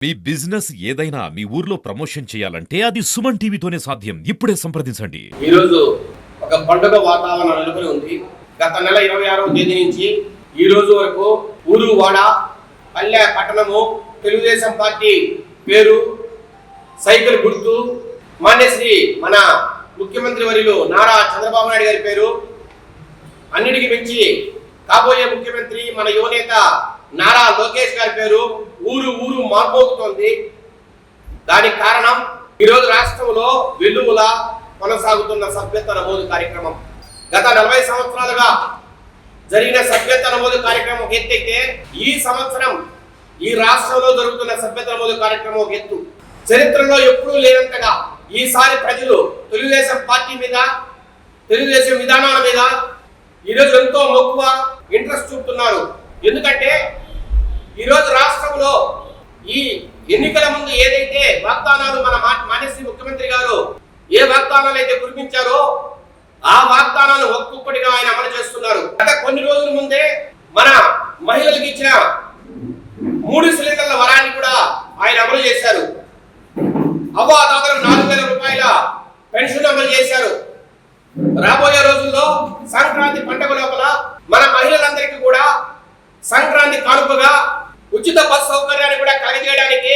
మీ business ఏదైనా మీ ఊర్లో promotion చేయాలంటే అది సుమన్ టీవీతోనే సాధ్యం. ఇప్పుడే సంప్రదించండి. ఈ రోజు ఒక పండుగ వాతావరణం నెలకొని ఉంది. గత నెల 26వ తేదీ నుంచి ఈ రోజు వరకు ఊరు వాడ పల్లె పట్టణము తెలుగుదేశం పార్టీ పేరు సైకిల్ గుర్తు మాన్యశ్రీ మన ముఖ్యమంత్రి వర్యులు నారా చంద్రబాబు నాయుడు గారి పేరు అన్నిటికీ మించి కాబోయే ముఖ్యమంత్రి మన యువనేత నారా లోకేష్ గారి పేరు ఊరు ఊరు మార్మోగుతోంది. దానికి కారణం ఈరోజు రాష్ట్రంలో వెలుగులా కొనసాగుతున్న సభ్యత్వ నమోదు కార్యక్రమం. గత 40 సంవత్సరాలుగా జరిగిన సభ్యత్వ నమోదు కార్యక్రమం ఒక ఎత్తు అయితే ఈ సంవత్సరం ఈ రాష్ట్రంలో జరుగుతున్న సభ్యత్వ నమోదు కార్యక్రమం ఒక ఎత్తు. చరిత్రలో ఎప్పుడూ లేనంతగా ఈసారి ప్రజలు తెలుగుదేశం పార్టీ మీద తెలుగుదేశం విధానాల మీద ఈరోజు ఎంతో మక్కువ ఇంట్రెస్ట్ చూపుతున్నారు. ఎందుకంటే ఈరోజు రాష్ట్రంలో ఈ ఎన్నికల ముందు ఏదైతే వాగ్దానాలు మన మాన్యశ్రీ ముఖ్యమంత్రి గారు ఏ వాగ్దానాలు అయితే కురిపించారో ఆ వాగ్దానాలు ఒక్కొక్కటిగా ఆయన అమలు చేస్తున్నారు. గత కొన్ని రోజుల ముందే మన మహిళలకు ఇచ్చిన 3 సిలిండర్ల వరాన్ని కూడా ఆయన అమలు చేశారు. అవ్వాతాతలు 4,000 రూపాయల పెన్షన్ అమలు చేశారు. రాబోయే రోజుల్లో సంక్రాంతి పండుగ లోపల మన మహిళలందరికీ కూడా సంక్రాంతి కానుకగా ఉచిత బస్ సౌకర్యాన్ని కూడా కలిగజేయడానికి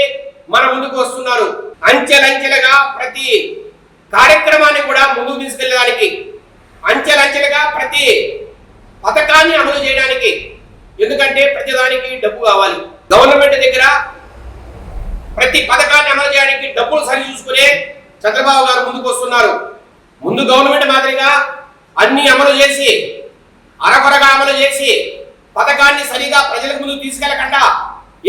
మన ముందుకు వస్తున్నారు. అంచెలంచెలుగా ప్రతి కార్యక్రమాన్ని కూడా ముందుకు తీసుకెళ్ళడానికి అంచెలంచెలుగా ప్రతి పథకాన్ని అమలు చేయడానికి. ఎందుకంటే ప్రతిదానికి డబ్బు కావాలి. గవర్నమెంట్ దగ్గర ప్రతి పథకాన్ని అమలు చేయడానికి డబ్బులు సరి చూసుకునే చంద్రబాబు గారు ముందుకు వస్తున్నారు. ముందు గవర్నమెంట్ మాదిరిగా అన్ని అమలు చేసి అరకొరగా అమలు చేసి పథకాన్ని సరిగా ప్రజలకు ముందు తీసుకెళ్లకుండా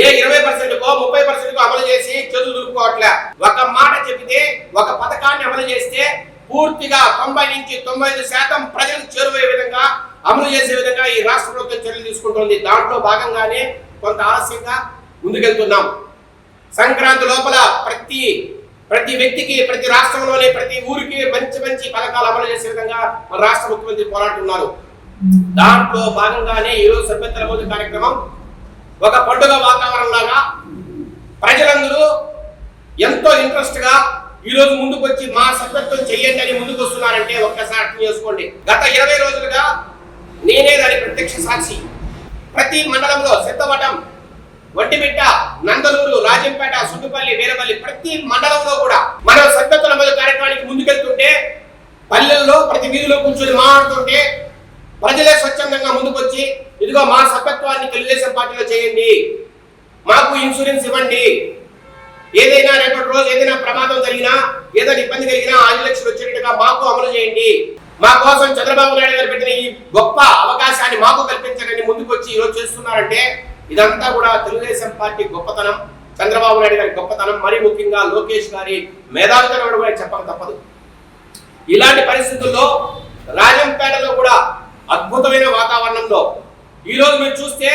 ఏ 20%కో 30%కో అమలు చేసి చెదులు దులుపుకోవట్లే. ఒక మాట చెబితే ఒక పథకాన్ని అమలు చేస్తే పూర్తిగా 90 నుంచి 95% ప్రజలకు చేరువయ్యే విధంగా అమలు చేసే విధంగా ఈ రాష్ట్ర ప్రభుత్వం చర్యలు తీసుకుంటుంది. దాంట్లో భాగంగానే కొంత ఆలస్యంగా ముందుకెళ్తున్నాం. సంక్రాంతి లోపల ప్రతి వ్యక్తికి ప్రతి రాష్ట్రంలోనే ప్రతి ఊరికి మంచి మంచి పథకాలు అమలు చేసే విధంగా మన రాష్ట్ర ముఖ్యమంత్రి పోరాడుతున్నారు. దాంట్లో భాగంగానే ఈరోజు సభ్యత్వ నమోదు కార్యక్రమం ఒక పండుగ వాతావరణం లాగా ప్రజలందరూ ఎంతో ఇంట్రెస్ట్ గా ఈరోజు ముందుకు వచ్చి మా సభ్యత్వం చెయ్యండి అని ముందుకు వస్తున్నారంటే ఒక్కసారి అర్థం చేసుకోండి. గత 20 రోజులుగా నేనే దాని ప్రత్యక్ష సాక్షి. ప్రతి మండలంలో సిద్ధవటం, వట్టిమిట్ట, నందలూరు, రాజంపేట, సుట్టుపల్లి, వీరపల్లి ప్రతి మండలంలో కూడా మనం సభ్యత్వ నమోదు కార్యక్రమానికి ముందుకెళ్తుంటే పల్లెల్లో ప్రతి వీధిలో కూర్చొని మాట్లాడుతుంటే ప్రజలే స్వచ్ఛందంగా ముందుకొచ్చి ఇదిగో మా సభ్యత్వాన్ని తెలుగుదేశం పార్టీలో చేయండి, మాకు ఇన్సూరెన్స్ ఇవ్వండి, ఏదైనా రేపటి రోజు ఏదైనా ప్రమాదం జరిగినా ఏదైనా ఇబ్బంది కలిగినా 5 లక్షలు వచ్చేట్టుగా మాకు అమలు చేయండి, మా కోసం చంద్రబాబు నాయుడు గారు పెట్టిన ఈ గొప్ప అవకాశాన్ని మాకు కల్పించండి ముందుకొచ్చి ఈరోజు చేస్తున్నారంటే ఇదంతా కూడా తెలుగుదేశం పార్టీ గొప్పతనం, చంద్రబాబు నాయుడు గారి గొప్పతనం, మరీ ముఖ్యంగా లోకేష్ గారి మేధావితనం కూడా చెప్పక తప్పదు. ఇలాంటి పరిస్థితుల్లో రాజంపేటలో కూడా అద్భుతమైన వాతావరణంలో ఈ రోజు మీరు చూస్తే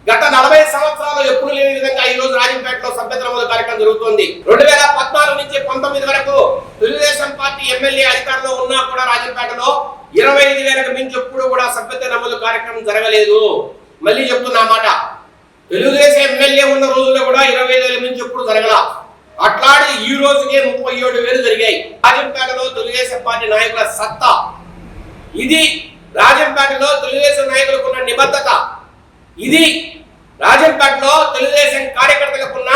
గత 40 సంవత్సరాలు ఎప్పుడు లేని విధంగా ఈ రోజు రాజంపేటలో సభ్యత్వ నమోదు కార్యక్రమం జరుగుతుంది. 2014 నుంచి 19 వరకు తెలుగుదేశం పార్టీ ఎమ్మెల్యే అధికారంలో ఉన్నా కూడా రాజంపేటలో 25,000కు మించి ఎప్పుడు కూడా సభ్యత్వ నమోదు కార్యక్రమం జరగలేదు. మళ్ళీ చెప్తున్నా మాట, తెలుగుదేశం ఎమ్మెల్యే ఉన్న రోజుల్లో కూడా 25,000 మించి ఎప్పుడు జరగల. అట్లాంటి ఈ రోజుకే 37,000 జరిగాయి. రాజంపేటలో తెలుగుదేశం పార్టీ నాయకుల సత్తా ఇది, రాజంపేటలో తెలుగుదేశం నాయకులకు ఉన్న నిబద్ధత ఇది, రాజంపేటలో తెలుగుదేశం కార్యకర్తలకు ఉన్న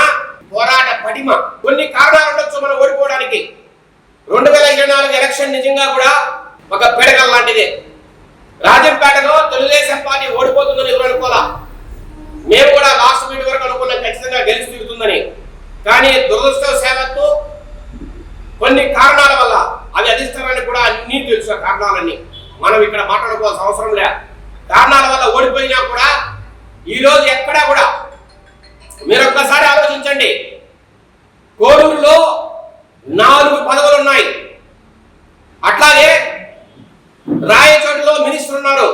పోరాట పటిమ. కొన్ని కారణాలు ఉండొచ్చు మనం ఓడిపోవడానికి. 2024 ఎలక్షన్ నిజంగా కూడా ఒక పిడకల లాంటిదే. రాజంపేటలో తెలుగుదేశం పార్టీ ఓడిపోతుందని ఎవరు అనుకోవాలా. మేము కూడా లాస్ట్ మీట్ వరకు అనుకున్నాం ఖచ్చితంగా గెలిచి తిరుగుతుందని. కానీ దురదృష్టవశాత్తు కొన్ని కారణాల వల్ల అవి అధిష్టానానికి కూడా అన్నీ తెలుసు. కారణాలన్నీ మనం ఇక్కడ మాట్లాడుకోవాల్సిన అవసరం లే. కారణాల వల్ల ఓడిపోయినా కూడా ఈరోజు ఎక్కడా కూడా మీరు ఒక్కసారి ఆలోచించండి. కోడూరులో 4 పదవులు ఉన్నాయి. అట్లాగే రాయచోటిలో మినిస్టర్ ఉన్నారు.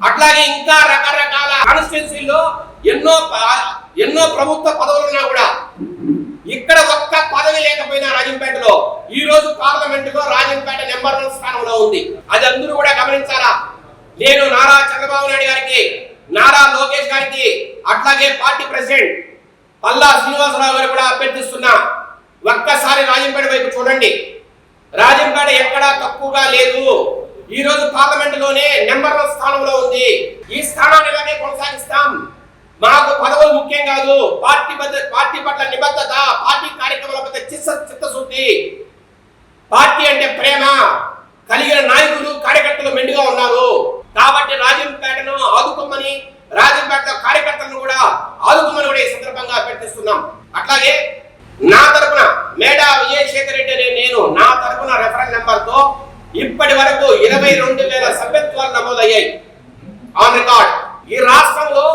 అట్లాగే ఇంకా రకరకాల కాన్స్టిట్యున్సీల్లో ఎన్నో ప్రభుత్వ పదవులు ఉన్నా కూడా ఇక్కడ ఒక్క పదవి లేకపోయినా రాజంపేటలో ఈ రోజు పార్లమెంట్ లో రాజంపేట నెంబర్ 1 స్థానంలో ఉంది. అది అందరూ కూడా గమనించాలా. నేను నారా చంద్రబాబు నాయుడు గారికి, నారా లోకేష్ గారికి, అట్లాగే పార్టీ ప్రెసిడెంట్ పల్లా శ్రీనివాసరావు గారు కూడా అభ్యర్థిస్తున్నా. ఒక్కసారి రాజంపేట వైపు చూడండి. రాజంపేట ఎక్కడా తక్కువగా లేదు. ఈ రోజు పార్లమెంట్ లోనే నెంబర్ 1 స్థానంలో ఉంది. ఈ స్థానాన్ని ఇలాగే కొనసాగిస్తాం. మాకు పదవులు ముఖ్యం కాదు. పార్టీ పట్ల నిబద్ధత, పార్టీ కార్యక్రమాల పట్ల చిత్తశుద్ధి, పార్టీ అంటే ప్రేమ కలిగిన నాయకులు కార్యకర్తలు మెండుగా ఉన్నారు. కాబట్టి రాజంపేటను ఆదుకోమని, రాజంపేట కార్యకర్తలను కూడా ఆదుకోమని కూడా ఈ సందర్భంగా అభ్యర్థిస్తున్నాం. అట్లాగే నా తరపున మేడా విజయశేఖర్ రెడ్డి అనే నేను నా తరపున రెఫరెన్స్ నెంబర్ తో ఇప్పటి వరకు 22,000 సభ్యత్వాలు నమోదయ్యాయి ఆన్ రికార్డ్. ఈ రాష్ట్రంలో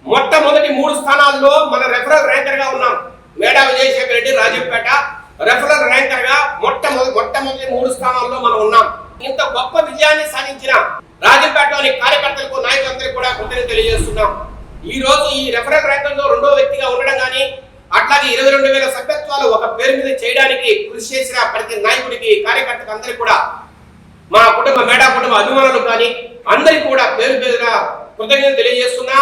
మొట్టమొదటి 3 స్థానాల్లో మన రెఫరల్ ర్యాంకర్ గా ఉన్నాం. మేడా విజయశేఖర్ రెడ్డి రాజంపేట రెఫరల్ ర్యాంకర్ గా మొట్టమొదటి 3 స్థానాల్లో మనం ఉన్నాం. ఇంత గొప్ప విజయాన్ని సాధించిన రాజంపేటలోని కార్యకర్తలకు, నాయకులందరికీ కూడా కృతజ్ఞతలు తెలియజేస్తున్నాం. ఈ రోజు ఈ రెఫరల్ ర్యాంకర్ లో 2వ వ్యక్తిగా ఉండడం కానీ, అట్లాగే 22,000 సభ్యత్వాలు ఒక పేరు మీద చేయడానికి కృషి చేసిన ప్రతి నాయకుడికి, కార్యకర్తకు అందరికీ కూడా, మా కుటుంబ మేడా కుటుంబ అభిమానులు కానీ అందరికీ కూడా పేరు పేరుగా కృతజ్ఞతలు తెలియజేస్తున్నా.